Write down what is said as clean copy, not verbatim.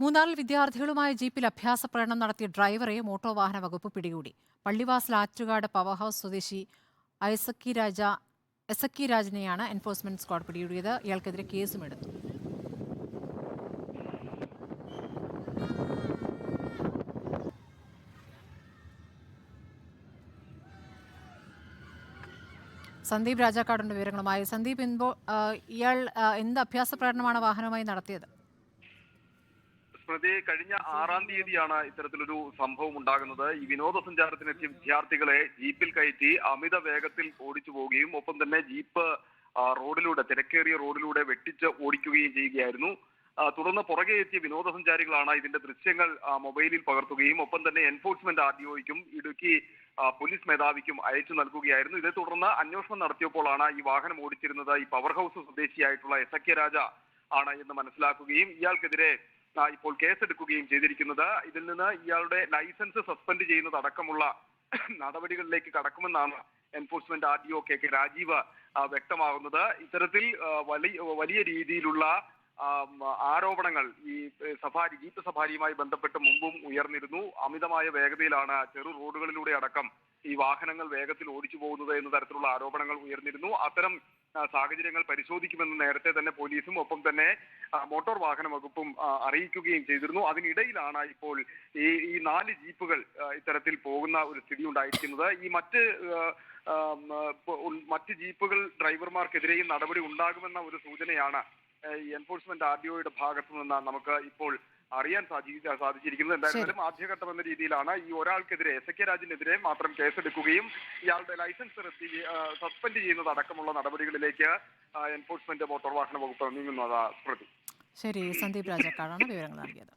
മൂന്നാറിൽ വിദ്യാർത്ഥികളുമായി ജീപ്പിൽ അഭ്യാസ പ്രകടനം നടത്തിയ ഡ്രൈവറെ മോട്ടോർ വാഹന വകുപ്പ് പിടികൂടി. പള്ളിവാസൽ ആറ്റുകാട് പവർ ഹൌസ് സ്വദേശി എസക്കി രാജിനെയാണ് എൻഫോഴ്സ്മെന്റ് സ്ക്വാഡ് പിടികൂടിയത്. ഇയാൾക്കെതിരെ കേസും എടുത്തു. സന്ദീപ് രാജാക്കാടുണ്ട് വിവരങ്ങളുമായി. സന്ദീപ്, ഇയാൾ എന്ത് അഭ്യാസ പ്രകടനമാണ് വാഹനവുമായി നടത്തിയത്? സ്മൃതി, കഴിഞ്ഞ 6-ാം തീയതിയാണ് ഇത്തരത്തിലൊരു സംഭവം ഉണ്ടാകുന്നത്. ഈ വിനോദസഞ്ചാരത്തിനെത്തിയ വിദ്യാർത്ഥികളെ ജീപ്പിൽ കയറ്റി അമിത വേഗത്തിൽ ഓടിച്ചു പോവുകയും ഒപ്പം തന്നെ ജീപ്പ് റോഡിലൂടെ, തിരക്കേറിയ റോഡിലൂടെ വെട്ടിച്ച് ഓടിക്കുകയും ചെയ്യുകയായിരുന്നു. തുടർന്ന് പുറകെ എത്തിയ വിനോദസഞ്ചാരികളാണ് ഇതിന്റെ ദൃശ്യങ്ങൾ മൊബൈലിൽ പകർത്തുകയും ഒപ്പം തന്നെ എൻഫോഴ്സ്മെന്റ് RDOയ്ക്കും ഇടുക്കി പോലീസ് മേധാവിക്കും അയച്ചു നൽകുകയായിരുന്നു. ഇതേ തുടർന്ന് അന്വേഷണം നടത്തിയപ്പോഴാണ് ഈ വാഹനം ഓടിച്ചിരുന്നത് ഈ പവർ ഹൌസ് സ്വദേശിയായിട്ടുള്ള എസക്കി രാജ ആണ് എന്ന് മനസ്സിലാക്കുകയും ഇയാൾക്കെതിരെ ഇപ്പോൾ കേസെടുക്കുകയും ചെയ്തിരിക്കുന്നത്. ഇതിൽ നിന്ന് ഇയാളുടെ ലൈസൻസ് സസ്പെൻഡ് ചെയ്യുന്നത് അടക്കമുള്ള നടപടികളിലേക്ക് കടക്കുമെന്നാണ് എൻഫോഴ്സ്മെന്റ് RDO KK രാജീവ് വ്യക്തമാകുന്നത്. ഇത്തരത്തിൽ വലിയ രീതിയിലുള്ള ആരോപണങ്ങൾ ഈ ജീപ്പ് സഫാരിയുമായി ബന്ധപ്പെട്ട് മുമ്പും ഉയർന്നിരുന്നു. അമിതമായ വേഗതയിലാണ് ചെറു റോഡുകളിലൂടെ അടക്കം ഈ വാഹനങ്ങൾ വേഗത്തിൽ ഓടിച്ചു പോകുന്നത് എന്ന തരത്തിലുള്ള ആരോപണങ്ങൾ ഉയർന്നിരുന്നു. അത്തരം സാഹചര്യങ്ങൾ പരിശോധിക്കുമെന്ന് നേരത്തെ തന്നെ പോലീസും ഒപ്പം തന്നെ മോട്ടോർ വാഹന വകുപ്പും അറിയിക്കുകയും ചെയ്തിരുന്നു. അതിനിടയിലാണ് ഇപ്പോൾ ഈ 4 ജീപ്പുകൾ ഇത്തരത്തിൽ പോകുന്ന ഒരു സ്ഥിതി ഉണ്ടായിരിക്കുന്നത്. ഈ മറ്റ് ജീപ്പുകൾ ഡ്രൈവർമാർക്കെതിരെയും നടപടി ഉണ്ടാകുമെന്ന ഒരു സൂചനയാണ് എൻഫോഴ്സ്മെന്റ് RDOയുടെ ഭാഗത്തു നിന്ന് നമുക്ക് ഇപ്പോൾ അറിയാൻ സാധിച്ചിരിക്കുന്നത്. എന്തായാലും ആദ്യഘട്ടം എന്ന രീതിയിലാണ് ഈ ഒരാൾക്കെതിരെ, എസക്കി രാജിനെതിരെ മാത്രം കേസെടുക്കുകയും ഇയാളുടെ ലൈസൻസ് സസ്പെൻഡ് ചെയ്യുന്നത് അടക്കമുള്ള നടപടികളിലേക്ക് എൻഫോഴ്സ്മെന്റ് മോട്ടോർ വാഹന വകുപ്പ് നീങ്ങുന്നത്. ശരി, സന്ദീപ് രാജാക്കാടാണ് വിവരങ്ങൾ നൽകിയത്.